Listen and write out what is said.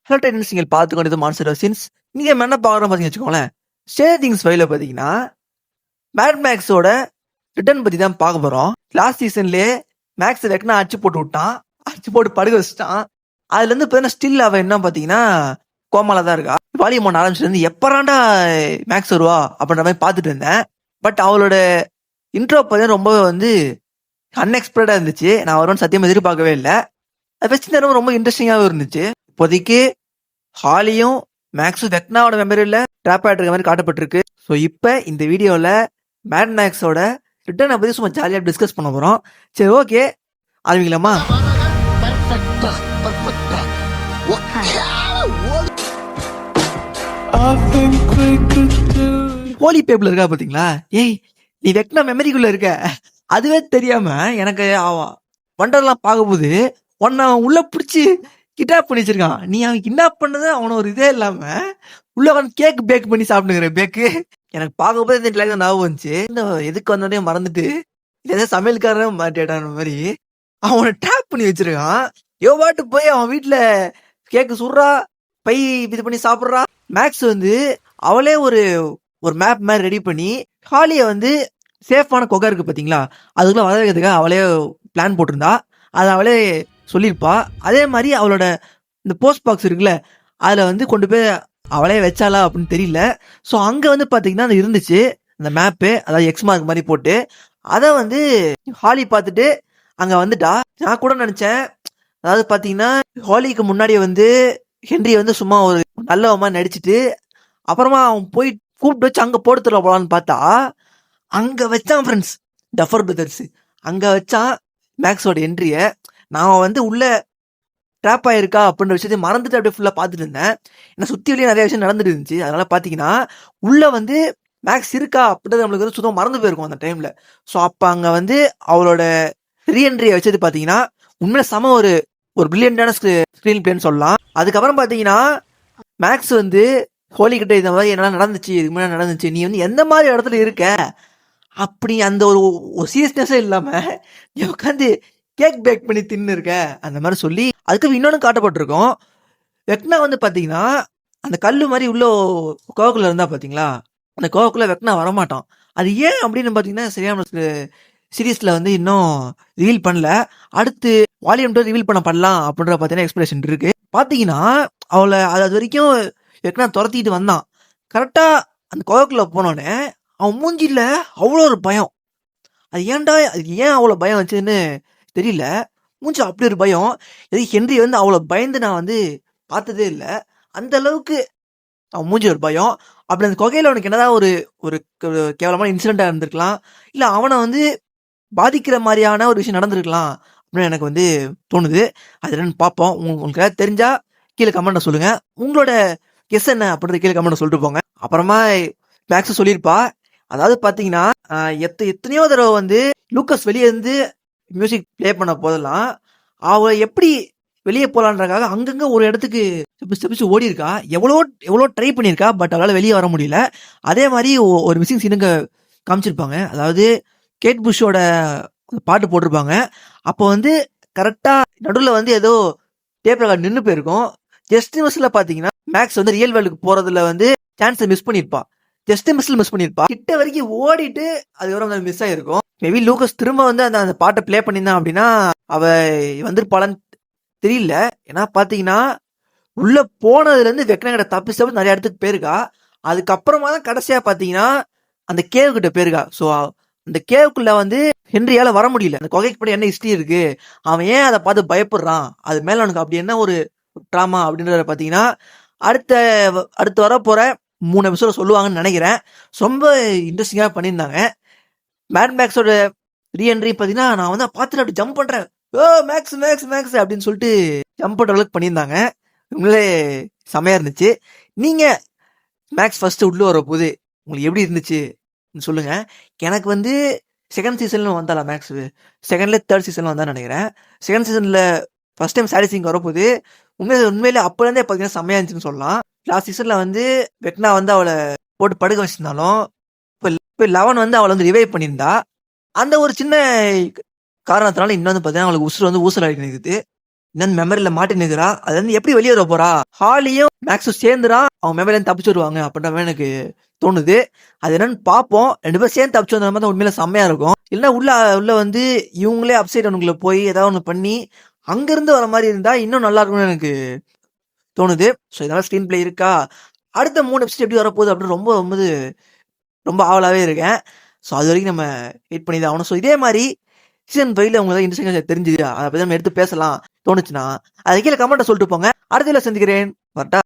Hello Titans, நீங்கள் பார்த்து கொண்டது மான்ஸ்டர் சீன்ஸ். நீங்க என்ன பார்க்குறோம் பார்த்தீங்கன்னு வச்சுக்கோங்களேன். ஸ்ட்ரேஞ்சர் திங்ஸ் 5ல பார்த்தீங்கன்னா மேட் மேக்ஸோட ரிட்டர்ன் பத்தி தான் பார்க்க போறோம். லாஸ்ட் சீசன்லயே மேக்ஸ் வெக்னா அடிச்சு போட்டு விட்டான், அடிச்சு போட்டு படுக்க வச்சுட்டான். அதுல இருந்து பார்த்தீங்கன்னா ஸ்டில் அவ என்ன பார்த்தீங்கன்னா கோமால தான் இருக்கா. வால்யூம் 1 ஆரம்பிச்சுல இருந்து எப்பறாண்டா மேக்ஸ் வருவா அப்படின்ற மாதிரி பார்த்துட்டு இருந்தேன். பட் அவளோட இன்ட்ரோ பார்த்தீங்கன்னா ரொம்ப அன்எக்ஸ்பெக்டடா இருந்துச்சு. நான் வருவேன்னு சத்தியமா எதிர்பார்க்கவே இல்லை. அது வச்சு நேரம் ரொம்ப இன்ட்ரெஸ்டிங்காகவும் இருந்துச்சு. இப்போதைக்கு ஹாலியும் மேக்ஸும் வெக்னாவோட மெமரியில் ட்ராப் ஆகிட்டு இருக்க மாதிரி காட்டப்பட்டிருக்கு. ஸோ இப்போ இந்த வீடியோவில் மேட் மேக்ஸோட ரிட்டர்னை பற்றி சும்மா ஜாலியாக டிஸ்கஸ் பண்ண போகிறோம். சரி, ஓகே, ஆரம்பிக்கலாமா? ஹோலி பேப்பில் இருக்கா பார்த்தீங்களா? ஏய், நீ வெக்னா மெமரிக்குள்ள இருக்க, அதுவே தெரியாம எனக்கு வண்டர்லாம் பார்க்கும்போது உன்னை அவன் உள்ள பிடிச்சி கிட்டாப் பண்ணி வச்சிருக்கான். நீ அவன் கிட்னாப் பண்ணது அவன ஒரு இதே இல்லாம உள்ள அவன் கேக் பேக் பண்ணி சாப்பிடுங்கிற பேக்கு. எனக்கு பார்க்கும்போது இந்த டைலாக் ஞாபகம் வந்துச்சு. இந்த எதுக்கு வந்தோடனே மறந்துட்டு ஏதோ சமையல்காரன் மாட்டேட்டான மாதிரி அவனை டேப் பண்ணி வச்சிருக்கான். பாட்டு போய் அவன் வீட்டுல கேக்கு சுடுறா, பை இது பண்ணி சாப்பிட்றா. மேக்ஸ் அவளே ஒரு மேப் மாதிரி ரெடி பண்ணி ஹாலியை சேஃபான கொகை இருக்கு பார்த்தீங்களா, அதுக்குள்ள வர வைக்கிறதுக்காக அவளே பிளான் போட்டிருந்தா. அதை அவளே சொல்லியிருப்பா. அதே மாதிரி அவளோட இந்த போஸ்ட் பாக்ஸ் இருக்குல்ல, அதில் கொண்டு போய் அவளே வச்சாளா அப்படின்னு தெரியல. ஸோ அங்கே பார்த்தீங்கன்னா அது இருந்துச்சு, அந்த மேப்பு, அதாவது எக்ஸ் மார்க் மாதிரி போட்டு. அதை ஹாலி பார்த்துட்டு அங்கே வந்துட்டா. நான் கூட நினச்சேன், அதாவது பார்த்தீங்கன்னா ஹாலிக்கு முன்னாடியே ஹென்றி சும்மா ஒரு நல்லவமா நடிச்சுட்டு அப்புறமா அவன் போய் கூப்பிட்டு வச்சு அங்கே போட்டு தர போலான்னு பார்த்தா அங்கே வச்சான் ஃப்ரெண்ட்ஸ், டஃபர் பிரதர்ஸ். அங்கே வச்சான் மேக்ஸோட என்ட்ரியை. நான் உள்ள ட்ராப் ஆயிருக்கா அப்படின்ற விஷயத்தை மறந்துட்டு அப்படியே ஃபுல்லாக பார்த்துட்டு இருந்தேன். ஏன்னா சுற்றி வெளியே நிறைய விஷயம் நடந்துட்டு இருந்துச்சு. அதனால பார்த்தீங்கன்னா உள்ள மேக்ஸ் இருக்கா அப்படின்றது நம்மளுக்கு சுத்தம் மறந்து போயிருக்கும் அந்த டைம்ல. ஸோ அப்போ அங்கே அவளோட ரீஎன்ட்ரியை வச்சது பார்த்தீங்கன்னா உண்மையில சம ஒரு பிரில்லியண்டான ஸ்க்ரீன் பிளேன்னு சொல்லலாம். அதுக்கப்புறம் பார்த்தீங்கன்னா மேக்ஸ் ஹோலி கிட்ட இந்த மாதிரி என்னெல்லாம் நடந்துச்சு, இதுக்கு முன்னாடி நடந்துச்சு, நீ எந்த மாதிரி இடத்துல இருக்க அப்படி அந்த ஒரு சீரியஸ்னஸே இல்லாம நீ உட்காந்து கேக் பேக் பண்ணி தின்னு இருக்க அந்த மாதிரி சொல்லி. அதுக்கு இன்னொன்று காட்டப்பட்டிருக்கோம். வெக்னா பாத்தீங்கன்னா அந்த கல்லு மாதிரி உள்ள கோவக்குள்ள இருந்தா பாத்தீங்களா, அந்த கோவக்குள்ள வெக்னா வரமாட்டான். அது ஏன் அப்படின்னு பாத்தீங்கன்னா சரியான சீரீஸ்ல இன்னும் ரிவீல் பண்ணல. அடுத்து வால்யூம் 2 ரிவீல் பண்ணலாம் அப்படின்ற பாத்தீங்கன்னா எக்ஸ்பிரஷன் இருக்கு. பாத்தீங்கன்னா அவளை அது வரைக்கும் வெக்னா துரத்திட்டு வந்தான். கரெக்டா அந்த கோவக்குள்ள போனோடனே அவன் மூஞ்சில அவ்வளோ ஒரு பயம். அது ஏன் அவ்வளோ பயம் வச்சுன்னு தெரியல. மூஞ்சி அப்படி ஒரு பயம். எது ஹென்றி அவ்வளோ பயந்து நான் பார்த்ததே இல்லை. அந்த அளவுக்கு அவன் மூஞ்சி ஒரு பயம். அப்படி அந்த கொகையில் அவனுக்கு என்னதான் ஒரு கேவலமான இன்சிடென்ட்டாக இருந்திருக்கலாம், இல்லை அவனை பாதிக்கிற மாதிரியான ஒரு விஷயம் நடந்திருக்கலாம் அப்படின்னு எனக்கு தோணுது. அது என்னன்னு பார்ப்போம். உங்களுக்கு ஏதாவது தெரிஞ்சா கீழே கமெண்ட்டை சொல்லுங்க. உங்களோட கெஸ் என்ன அப்படின்றது கீழே கமெண்ட்டை சொல்லிட்டு போங்க. அப்புறமா மேக்ஸ் சொல்லியிருப்பா, அதாவது பார்த்தீங்கன்னா எத்தனையோ தடவை லூக்கஸ் வெளியே மியூசிக் பிளே பண்ண போதெல்லாம் அவ எப்படி வெளியே போலான்றக்காக அங்கங்க ஒரு இடத்துக்கு ஸ்டெப்ஸ் ஓடி இருக்கா. எவ்வளோ ட்ரை பண்ணியிருக்கா. பட் அவளால் வெளியே வர முடியல. அதே மாதிரி ஒரு மிஸ்ஸிங் சீனுங்க காமிச்சிருப்பாங்க. அதாவது கேட் புஷோட பாட்டு போட்டிருப்பாங்க. அப்போ கரெக்டா நடுவில் ஏதோ டேப் ரெக்கார்ட் நின்று போயிருக்கும். ஜஸ்ட் மிஸ்ல பார்த்தீங்கன்னா மேக்ஸ் ரியல் வேர்ல்டுக்கு போறதுல சான்ஸை மிஸ் பண்ணியிருப்பா. ஜஸ்ட் மிஸ்ல மிஸ் பண்ணியிருப்பா. கிட்ட வரைக்கும் ஓடிட்டு அதுக்கப்புறம் மிஸ் ஆயிருக்கும். மேபி லூக்கஸ் திரும்ப அந்த பாட்டை பிளே பண்ணியிருந்தான் அப்படின்னா அவ வந்திருப்பாளான்னு தெரியல. ஏன்னா பாத்தீங்கன்னா உள்ள போனதுல இருந்து வெக்னா கிட்ட தப்பி நிறைய இடத்துக்கு போயிருக்கா. அதுக்கப்புறமா தான் கடைசியா பாத்தீங்கன்னா அந்த கேவ் கிட்ட போயிருக்கா. ஸோ அந்த கேவுக்குள்ள ஹென்ரியால வர முடியல. அந்த கொகைக்கு படி என்ன ஹிஸ்டரி இருக்கு, அவன் ஏன் அதை பார்த்து பயப்படுறான், அது மேல அவனுக்கு அப்படி என்ன ஒரு ட்ராமா அப்படின்றத பாத்தீங்கன்னா அடுத்து வர போற 3 எபிசோட சொல்லுவாங்கன்னு நினைக்கிறேன். ரொம்ப இன்ட்ரெஸ்டிங்கா பண்ணியிருந்தாங்க. மேட் மேக்ஸோட ரீஎன்ட்ரி பார்த்தீங்கன்னா நான் பார்த்துட்டு அப்படி ஜம்ப் பண்றேன், ஓ மேக்ஸ் மேக்ஸ் மேக்ஸ் அப்படின்னு சொல்லிட்டு ஜம்ப் பண்ற அளவுக்கு பண்ணியிருந்தாங்க. உண்மையிலே செமையா இருந்துச்சு. நீங்க மேக்ஸ் ஃபர்ஸ்ட் உள்ள வர போது உங்களுக்கு எப்படி இருந்துச்சு சொல்லுங்க. எனக்கு செகண்ட் சீசன்ல வந்தால மேக்ஸ், செகண்ட்ல தேர்ட் சீசன்ல வந்தான்னு நினைக்கிறேன். செகண்ட் சீசன்ல ஃபர்ஸ்ட் டைம் சாரி சிங் வரப்போது உண்மையிலே அப்போ இருந்தே பார்த்தீங்கன்னா செம்மையா இருந்துச்சுன்னு சொல்லலாம். லாஸ்ட் சீசன்ல வெக்னா அவளை போட்டு படுக்க வச்சிருந்தாலும் இப்போ லெவன் அவளை ரிவைவ் பண்ணியிருந்தா. அந்த ஒரு சின்ன காரணத்தினால இன்னும் பார்த்தீங்கன்னா அவளுக்கு உசுறு ஊசல் அடிக்கிறது. இன்னும் மெமரியில மாட்டி நிக்கிறா. அது வந்து எப்படி வெளியே வர போறா? ஹாலியும் மேக்ஸும் சேர்ந்துறான் அவங்க மெமரில இருந்து தப்பிச்சு வருவாங்க அப்படின்ற மாதிரி எனக்கு தோணுது. அது என்னன்னு பார்ப்போம். 2 பேரும் சேர்ந்து தப்பிச்சு வந்த மாதிரி தான் உண்மையில செம்மையா இருக்கும். இல்லைன்னா உள்ள வந்து இவங்களே அப்சைட் டவுனுக்குள்ள போய் ஏதாவது ஒண்ணு பண்ணி அங்கிருந்து வர மாதிரி இருந்தா இன்னும் நல்லா இருக்கும்னு எனக்கு தோணுது. ஸோ இதனால ஸ்க்ரீன் பிளே இருக்கா? அடுத்த 3 எபிசோட் எப்படி வரப்போகுது அப்படின்னு ரொம்ப ஆவலாவே இருக்கேன். ஸோ அது வரைக்கும் நம்ம வெயிட் பண்ணி தான் ஆகணும். ஸோ இதே மாதிரி சீசன் 5ல உங்களுக்கு இன்ட்ரெஸ்டிங்கா தெரிஞ்சுதா? அதை பத்தி நம்ம எடுத்து பேசலாம் தோணுச்சுன்னா, அதை கீழே கமெண்ட்டை சொல்லிட்டு போங்க. அடுத்த வீடியோல சந்திக்கிறேன். வரட்டா?